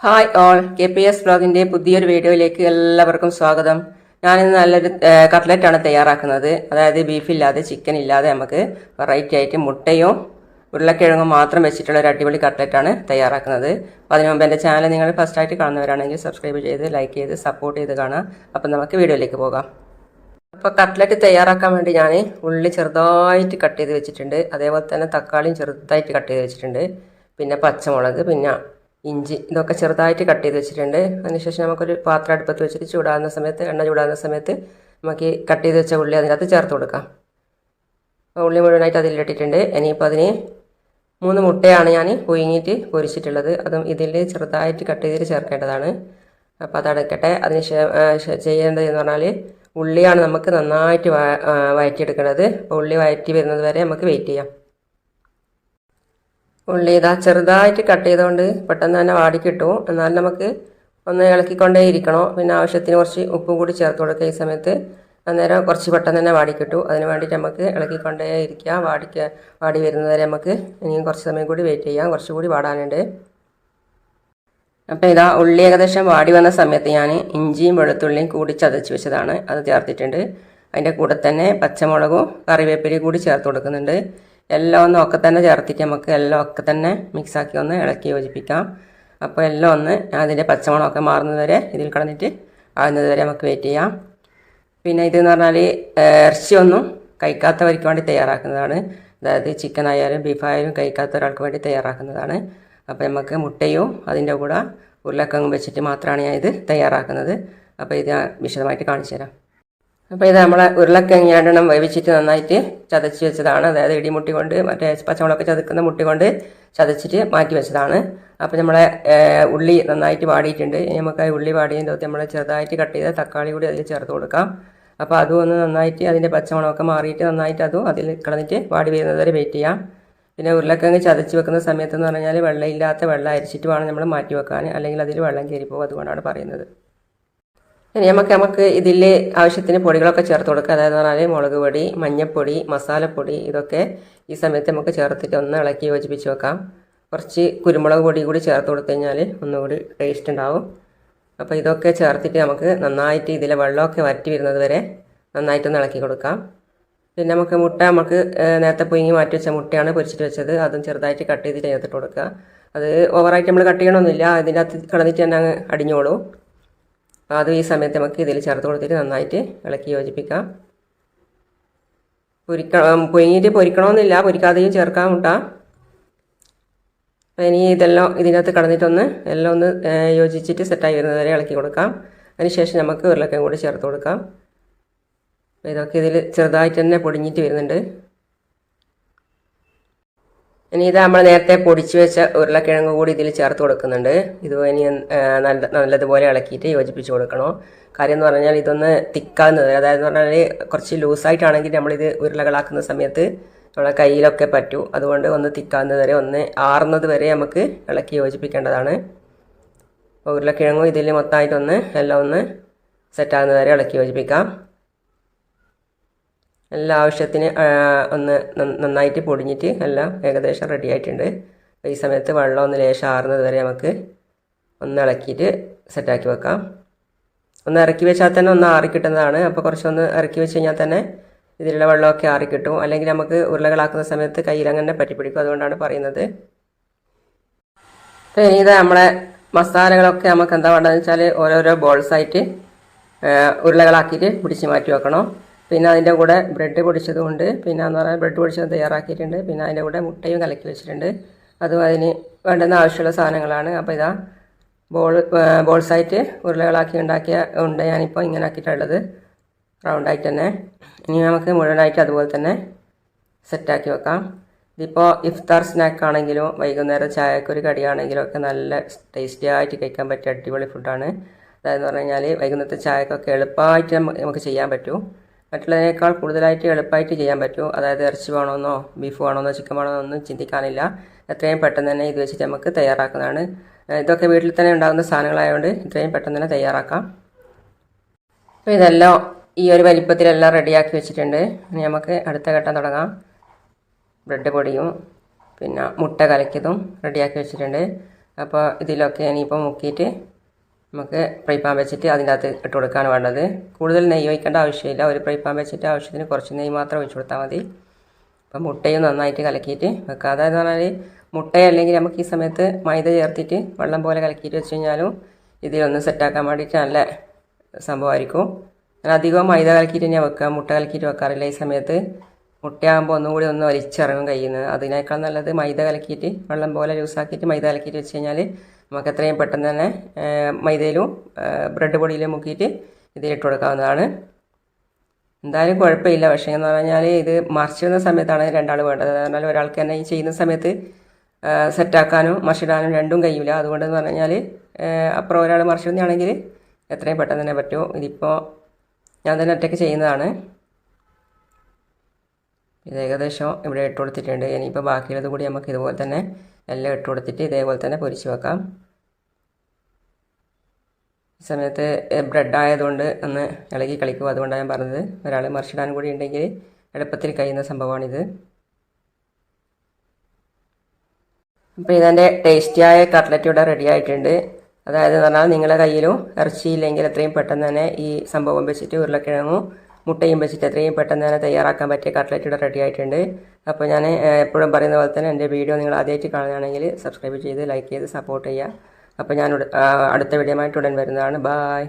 Hi all, KPS വ്ലോഗിൻ്റെ പുതിയൊരു വീഡിയോയിലേക്ക് എല്ലാവർക്കും സ്വാഗതം. ഞാനിന്ന് നല്ലൊരു കട്ട്ലറ്റാണ് തയ്യാറാക്കുന്നത്. അതായത് ബീഫില്ലാതെ ചിക്കൻ ഇല്ലാതെ നമുക്ക് വെറൈറ്റി ആയിട്ട് മുട്ടയോ ഉരുളക്കിഴങ്ങും മാത്രം വെച്ചിട്ടുള്ള ഒരു അടിപൊളി കട്ട്ലറ്റാണ് തയ്യാറാക്കുന്നത്. അപ്പോൾ അതിനു മുമ്പ് എൻ്റെ ചാനൽ നിങ്ങൾ ഫസ്റ്റായിട്ട് കാണുന്നവരാണെങ്കിൽ സബ്സ്ക്രൈബ് ചെയ്ത് ലൈക്ക് ചെയ്ത് സപ്പോർട്ട് ചെയ്ത് കാണാം. അപ്പം നമുക്ക് വീഡിയോയിലേക്ക് പോകാം. അപ്പോൾ കട്ട്ലറ്റ് തയ്യാറാക്കാൻ വേണ്ടി ഞാൻ ഉള്ളി ചെറുതായിട്ട് കട്ട് ചെയ്ത് വെച്ചിട്ടുണ്ട്. അതേപോലെ തന്നെ തക്കാളിയും ചെറുതായിട്ട് കട്ട് ചെയ്ത് വെച്ചിട്ടുണ്ട്. പിന്നെ പച്ചമുളക്, പിന്നെ ഇഞ്ചി, ഇതൊക്കെ ചെറുതായിട്ട് കട്ട് ചെയ്ത് വെച്ചിട്ടുണ്ട്. അതിനുശേഷം നമുക്കൊരു പാത്രം അടുപ്പത്ത് വെച്ചിട്ട് എണ്ണ ചൂടാകുന്ന സമയത്ത് നമുക്ക് കട്ട് ചെയ്ത് വെച്ച ഉള്ളി അതിനകത്ത് ചേർത്ത് കൊടുക്കാം. ഉള്ളി മുഴുവനായിട്ട് അതിലിട്ടിട്ടുണ്ട്. ഇനിയിപ്പോൾ അതിന് 3 മുട്ടയാണ് ഞാൻ പുഴുങ്ങിയിട്ട് പൊരിച്ചിട്ടുള്ളത്. അതും ഇതിൽ ചെറുതായിട്ട് കട്ട് ചെയ്തിട്ട് ചേർക്കേണ്ടതാണ്. അപ്പോൾ അതടക്കട്ടെ. അതിന് ചെയ്യേണ്ടത് എന്ന് പറഞ്ഞാൽ ഉള്ളിയാണ് നമുക്ക് നന്നായിട്ട് വഴറ്റിയെടുക്കേണ്ടത്. അപ്പോൾ ഉള്ളി വഴറ്റി വരുന്നത് വരെ നമുക്ക് വെയിറ്റ് ചെയ്യാം. ഉള്ളി ഇതാ ചെറുതായിട്ട് കട്ട് ചെയ്തുകൊണ്ട് പെട്ടെന്ന് തന്നെ വാടിക്കിട്ടും. എന്നാൽ നമുക്ക് ഒന്ന് ഇളക്കിക്കൊണ്ടേ ഇരിക്കണോ. പിന്നെ ആവശ്യത്തിന് കുറച്ച് ഉപ്പും കൂടി ചേർത്ത് കൊടുക്കുക. ഈ സമയത്ത് അന്നേരം കുറച്ച് പെട്ടെന്ന് തന്നെ വാടിക്കിട്ടും. അതിന് വേണ്ടിയിട്ട് നമുക്ക് ഇളക്കിക്കൊണ്ടേ ഇരിക്കാം. വാടി വരുന്നവരെ നമുക്ക് ഇനിയും കുറച്ച് സമയം കൂടി വെയിറ്റ് ചെയ്യാം. കുറച്ചുകൂടി വാടാനുണ്ട്. അപ്പോൾ ഇതാ ഉള്ളി ഏകദേശം വാടി വന്ന സമയത്ത് ഞാൻ ഇഞ്ചിയും വെളുത്തുള്ളിയും കൂടി ചതച്ച് വെച്ചതാണ്, അത് ചേർത്തിട്ടുണ്ട്. അതിൻ്റെ കൂടെ തന്നെ പച്ചമുളകും കറിവേപ്പിലയും കൂടി ചേർത്ത് കൊടുക്കുന്നുണ്ട്. എല്ലാം ഒന്ന് ഒക്കെ തന്നെ ചേർത്തിട്ട് നമുക്ക് എല്ലാം ഒക്കെ തന്നെ മിക്സാക്കി ഒന്ന് ഇളക്കി യോജിപ്പിക്കാം. അപ്പോൾ എല്ലാം ഒന്ന് അതിൻ്റെ പച്ചമുളകൊക്കെ മാറുന്നത് വരെ ഇതിൽ കളഞ്ഞിട്ട് ആകുന്നത് വരെ നമുക്ക് വെയിറ്റ് ചെയ്യാം. പിന്നെ ഇതെന്ന് പറഞ്ഞാൽ ഇറച്ചിയൊന്നും കഴിക്കാത്തവർക്ക് വേണ്ടി തയ്യാറാക്കുന്നതാണ്. അതായത് ചിക്കൻ ആയാലും ബീഫായാലും കഴിക്കാത്ത ഒരാൾക്ക് വേണ്ടി തയ്യാറാക്കുന്നതാണ്. അപ്പോൾ നമുക്ക് മുട്ടയും അതിൻ്റെ കൂടെ ഉരുളക്കിഴങ്ങും വെച്ചിട്ട് മാത്രമാണ് ഞാൻ ഇത് തയ്യാറാക്കുന്നത്. അപ്പോൾ ഇത് ഞാൻ വിശദമായിട്ട് കാണിച്ചു തരാം. അപ്പോൾ ഇത് നമ്മളെ ഉരുളക്കിഴങ്ങ് 2 വേവിച്ചിട്ട് നന്നായിട്ട് ചതച്ച് വെച്ചതാണ്. അതായത് ഇടിമുട്ടി കൊണ്ട് മറ്റേ പച്ചമുളകൊക്കെ ചതക്കുന്ന മുട്ടി കൊണ്ട് ചതച്ചിട്ട് മാറ്റി വെച്ചതാണ്. അപ്പോൾ നമ്മളെ ഉള്ളി നന്നായിട്ട് വാടിയിട്ടുണ്ട്. ഇനി നമുക്ക് ആ ഉള്ളി വാടിയതിൻ്റെ അകത്ത് നമ്മൾ ചെറുതായിട്ട് കട്ട് ചെയ്ത തക്കാളി കൂടി അതിൽ ചേർത്ത് കൊടുക്കാം. അപ്പോൾ അതും ഒന്ന് നന്നായിട്ട് അതിൻ്റെ പച്ചമുളകൊക്കെ മാറിയിട്ട് നന്നായിട്ട് അതും അതിൽ കളഞ്ഞിട്ട് വാടി വരുന്നത് വരെ വെയിറ്റ് ചെയ്യാം. പിന്നെ ഉരുളക്കിഴങ്ങ് ചതച്ച് വെക്കുന്ന സമയത്തെന്ന് പറഞ്ഞാൽ വെള്ളമില്ലാത്ത വെള്ളം അരിച്ചിട്ട് വേണം നമ്മൾ മാറ്റി വെക്കാൻ, അല്ലെങ്കിൽ അതിൽ വെള്ളം കയറിപ്പോകും. അതുകൊണ്ടാണ് പറയുന്നത്. ഇനി നമുക്ക് ഇതിൽ ആവശ്യത്തിന് പൊടികളൊക്കെ ചേർത്ത് കൊടുക്കുക. അതായത് പറഞ്ഞാൽ മുളക് പൊടി, മഞ്ഞൾപ്പൊടി, മസാലപ്പൊടി, ഇതൊക്കെ ഈ സമയത്ത് നമുക്ക് ചേർത്തിട്ട് ഒന്ന് ഇളക്കി യോജിപ്പിച്ച് വെക്കാം. കുറച്ച് കുരുമുളക് പൊടി കൂടി ചേർത്ത് കൊടുത്തു കഴിഞ്ഞാൽ ഒന്നുകൂടി ടേസ്റ്റ് ഉണ്ടാവും. അപ്പോൾ ഇതൊക്കെ ചേർത്തിട്ട് നമുക്ക് നന്നായിട്ട് ഇതിലെ വെള്ളമൊക്കെ വറ്റി വരുന്നത് വരെ നന്നായിട്ടൊന്ന് ഇളക്കി കൊടുക്കാം. പിന്നെ നമുക്ക് നേരത്തെ പുഴുങ്ങി മാറ്റി വെച്ച മുട്ടയാണ് പൊരിച്ചിട്ട് വെച്ചത്. അതും ചെറുതായിട്ട് കട്ട് ചെയ്തിട്ട് ചേർത്തിട്ട് കൊടുക്കുക. അത് ഓവറായിട്ട് നമ്മൾ കട്ട് ചെയ്യണമെന്നില്ല, അതിൻ്റെ അകത്ത് കളഞ്ഞിട്ട് തന്നെ അങ്ങ് അടിഞ്ഞോളും. അതും ഈ സമയത്ത് നമുക്ക് ഇതിൽ ചേർത്ത് കൊടുത്തിട്ട് നന്നായിട്ട് ഇളക്കി യോജിപ്പിക്കാം. പുഴുങ്ങിയിട്ട് പൊരിക്കണമെന്നില്ല, പൊരിക്കാതെയും ചേർക്കാം മുട്ട. ഇനി ഇതെല്ലാം ഇതിനകത്ത് കളഞ്ഞിട്ടൊന്ന് എല്ലാം ഒന്ന് യോജിച്ചിട്ട് സെറ്റായി വരുന്നത് വരെ ഇളക്കി കൊടുക്കാം. അതിനുശേഷം നമുക്ക് ഉരുളക്കിഴങ്ങ് കൂടി ചേർത്ത് കൊടുക്കാം. ഇതൊക്കെ ഇതിൽ ചെറുതായിട്ട് തന്നെ പൊടിഞ്ഞിട്ട് വരുന്നുണ്ട്. ഇനി ഇത് നമ്മൾ നേരത്തെ പൊടിച്ച് വെച്ച ഉരുളക്കിഴങ്ങ് കൂടി ഇതിൽ ചേർത്ത് കൊടുക്കുന്നുണ്ട്. ഇത് ഇനി നല്ലതുപോലെ ഇളക്കിയിട്ട് യോജിപ്പിച്ച് കൊടുക്കണം. കാര്യം എന്ന് പറഞ്ഞാൽ ഇതൊന്ന് തിക്കാവുന്നത്, അതായത് പറഞ്ഞാൽ കുറച്ച് ലൂസായിട്ടാണെങ്കിൽ നമ്മളിത് ഉരുളകളാക്കുന്ന സമയത്ത് നമ്മളെ കയ്യിലൊക്കെ പറ്റൂ. അതുകൊണ്ട് ഒന്ന് തിക്കാവുന്നത് വരെ, ഒന്ന് ആറുന്നത് വരെ നമുക്ക് ഇളക്കി യോജിപ്പിക്കേണ്ടതാണ്. അപ്പോൾ ഉരുളക്കിഴങ്ങും ഇതിൽ മൊത്തമായിട്ടൊന്ന് എല്ലാം ഒന്ന് സെറ്റാകുന്നത് വരെ ഇളക്കി യോജിപ്പിക്കാം. എല്ലാ ആവശ്യത്തിന് ഒന്ന് നന്നായിട്ട് പൊടിഞ്ഞിട്ട് എല്ലാം ഏകദേശം റെഡി ആയിട്ടുണ്ട്. ഈ സമയത്ത് വെള്ളം ഒന്ന് ലേശം ആറുന്നത് വരെ നമുക്ക് ഒന്ന് ഇളക്കിയിട്ട് സെറ്റാക്കി വെക്കാം. ഒന്ന് ഇറക്കി വെച്ചാൽ തന്നെ ഒന്ന് ആറിക്കിട്ടുന്നതാണ്. അപ്പോൾ കുറച്ചൊന്ന് ഇറക്കി വെച്ച് കഴിഞ്ഞാൽ തന്നെ ഇതിലുള്ള വെള്ളമൊക്കെ ആറിക്കിട്ടും. അല്ലെങ്കിൽ നമുക്ക് ഉരുളകളാക്കുന്ന സമയത്ത് കയ്യിൽ അങ്ങനെ പറ്റിപ്പിടിക്കും. അതുകൊണ്ടാണ് പറയുന്നത്. അപ്പോൾ ഇനി ഇത് നമ്മളെ മസാലകളൊക്കെ നമുക്ക് എന്താ വേണ്ടതെന്ന് വെച്ചാൽ ഓരോരോ ബോൾസായിട്ട് ഉരുളകളാക്കിയിട്ട് പിടിച്ച് മാറ്റി വെക്കണം. പിന്നെ അതിൻ്റെ കൂടെ ബ്രെഡ് പൊടിച്ചതുകൊണ്ട്, പിന്നെ എന്ന് പറഞ്ഞാൽ ബ്രെഡ് പൊടിച്ചത് തയ്യാറാക്കിയിട്ടുണ്ട്. പിന്നെ അതിൻ്റെ കൂടെ മുട്ടയും കലക്കി വെച്ചിട്ടുണ്ട്. അതും അതിന് വേണ്ടുന്ന ആവശ്യമുള്ള സാധനങ്ങളാണ്. അപ്പോൾ ഇതാ ബോൾസായിട്ട് ഉരുളകളാക്കി ഉണ്ടാക്കിയ ഉണ്ട് ഞാനിപ്പോൾ ഇങ്ങനെ ആക്കിയിട്ടുള്ളത്, റൗണ്ടായിട്ട് തന്നെ. ഇനി നമുക്ക് മുഴുവനായിട്ട് അതുപോലെ തന്നെ സെറ്റാക്കി വെക്കാം. ഇതിപ്പോൾ ഇഫ്താർ സ്നാക്ക് ആണെങ്കിലും വൈകുന്നേരം ചായക്കൊരു കടിയാണെങ്കിലും ഒക്കെ നല്ല ടേസ്റ്റി ആയിട്ട് കഴിക്കാൻ പറ്റിയ അടിപൊളി ഫുഡാണ്. അതായത് പറഞ്ഞു കഴിഞ്ഞാൽ വൈകുന്നേരത്തെ ചായക്കൊക്കെ എളുപ്പമായിട്ട് നമുക്ക് ചെയ്യാൻ പറ്റും. മറ്റുള്ളതിനേക്കാൾ കൂടുതലായിട്ട് എളുപ്പമായിട്ട് ചെയ്യാൻ പറ്റും. അതായത് ഇറച്ചി വേണമെന്നോ ബീഫ് വേണമെന്നോ ചിക്കൻ വേണമെന്നോ ഒന്നും ചിന്തിക്കാനില്ല. എത്രയും പെട്ടെന്ന് തന്നെ ഇത് വെച്ചിട്ട് നമുക്ക് തയ്യാറാക്കുന്നതാണ്. ഇതൊക്കെ വീട്ടിൽ തന്നെ ഉണ്ടാകുന്ന സാധനങ്ങളായതുകൊണ്ട് ഇത്രയും പെട്ടെന്ന് തന്നെ തയ്യാറാക്കാം. അപ്പോൾ ഇതെല്ലാം ഈ ഒരു വലിപ്പത്തിലെല്ലാം റെഡിയാക്കി വെച്ചിട്ടുണ്ട്. ഇനി നമുക്ക് അടുത്ത ഘട്ടം തുടങ്ങാം. ബ്രെഡ് പൊടിയും പിന്നെ മുട്ട കലക്കിയതും റെഡിയാക്കി വെച്ചിട്ടുണ്ട്. അപ്പോൾ ഇതിലൊക്കെ ഇനിയിപ്പോൾ മുക്കിയിട്ട് നമുക്ക് ഫ്രൈ പാൻ വെച്ചിട്ട് അതിൻ്റെ അകത്ത് ഇട്ട് കൊടുക്കാണ് വേണ്ടത്. കൂടുതൽ നെയ്യ് ഒഴിക്കേണ്ട ആവശ്യമില്ല. ഒരു ഫ്രൈ പാൻ വെച്ചിട്ട് ആവശ്യത്തിന് കുറച്ച് നെയ്യ് മാത്രം ഒഴിച്ചു കൊടുത്താൽ മതി. അപ്പം മുട്ടയും നന്നായിട്ട് കലക്കിയിട്ട് വെക്കുക. അതായത് പറഞ്ഞാൽ മുട്ടയല്ലെങ്കിൽ നമുക്ക് ഈ സമയത്ത് മൈദ ചേർത്തിട്ട് വെള്ളം പോലെ കലക്കിയിട്ട് വെച്ച് കഴിഞ്ഞാലും ഇതിലൊന്ന് സെറ്റാക്കാൻ വേണ്ടിയിട്ട് നല്ല സംഭവമായിരിക്കും. ഞാൻ അധികവും മൈദ കലക്കിയിട്ട് തന്നെ വെക്കുക, മുട്ട കലക്കിയിട്ട് വെക്കാറില്ല. ഈ സമയത്ത് മുട്ടയാകുമ്പോൾ ഒന്നും കൂടി ഒന്ന് വലിച്ചിറങ്ങും കയ്യിൽ നിന്ന്. അതിനേക്കാൾ നല്ലത് മൈദ കലക്കിയിട്ട് വെള്ളം പോലെ ലൂസാക്കിയിട്ട് മൈദ കലക്കിയിട്ട് വെച്ച് കഴിഞ്ഞാൽ നമുക്ക് എത്രയും പെട്ടെന്ന് തന്നെ മൈദയിലും ബ്രെഡ് പൊടിയിലും മുക്കിയിട്ട് ഇതിലിട്ട് കൊടുക്കാവുന്നതാണ്. എന്തായാലും കുഴപ്പമില്ല. പക്ഷേ എന്ന് പറഞ്ഞാൽ ഇത് മറിച്ചിടുന്ന സമയത്താണ് രണ്ടാൾ വേണ്ടത്. പറഞ്ഞാൽ ഒരാൾക്ക് തന്നെ ഈ ചെയ്യുന്ന സമയത്ത് സെറ്റാക്കാനും മറിച്ചിടാനും രണ്ടും കഴിയില്ല. അതുകൊണ്ടെന്ന് പറഞ്ഞാൽ അപ്പുറം ഒരാൾ മറിച്ചിടുന്നതാണെങ്കിൽ എത്രയും പെട്ടെന്ന് തന്നെ പറ്റുമോ. ഇതിപ്പോൾ ഞാൻ തന്നെ ഒറ്റയ്ക്ക് ചെയ്യുന്നതാണ്. ഇത് ഏകദേശം ഇവിടെ ഇട്ട് കൊടുത്തിട്ടുണ്ട്. ഇനിയിപ്പോൾ ബാക്കിയുള്ളത് കൂടി നമുക്ക് ഇതുപോലെ തന്നെ എല്ലാം ഇട്ട് കൊടുത്തിട്ട് ഇതേപോലെ തന്നെ പൊരിച്ച് വെക്കാം. ഈ സമയത്ത് ബ്രെഡ് ആയതുകൊണ്ട് ഒന്ന് ഇളകി കളിക്കും. അതുകൊണ്ടാണ് ഞാൻ പറഞ്ഞത്. ഒരാൾ മറിച്ചിടാൻ കൂടി ഉണ്ടെങ്കിൽ എളുപ്പത്തിൽ കഴിയുന്ന സംഭവമാണിത്. അപ്പോൾ ഇതെൻ്റെ ടേസ്റ്റിയായ കട്ട്ലറ്റ് ഇവിടെ റെഡി ആയിട്ടുണ്ട്. അതായത് എന്ന് പറഞ്ഞാൽ നിങ്ങളുടെ കയ്യിലും ഇറച്ചിയില്ലെങ്കിൽ എത്രയും പെട്ടെന്ന് തന്നെ ഈ സംഭവം വെച്ചിട്ട് ഉരുളക്കിഴങ്ങും മുട്ടയും വെച്ചിട്ട് എത്രയും പെട്ടെന്ന് തന്നെ തയ്യാറാക്കാൻ പറ്റിയ കട്ട്ലറ്റ് ഇവിടെ റെഡി ആയിട്ടുണ്ട്. അപ്പോൾ ഞാൻ എപ്പോഴും പറയുന്ന പോലെ തന്നെ എൻ്റെ വീഡിയോ നിങ്ങൾ ആദ്യമായിട്ട് കാണുകയാണെങ്കിൽ സബ്സ്ക്രൈബ് ചെയ്ത് ലൈക്ക് ചെയ്ത് സപ്പോർട്ട് ചെയ്യുക. അപ്പോൾ ഞാൻ അടുത്ത വീഡിയോ ആയിട്ട് ഉടൻ വരുന്നതാണ്. ബായ്.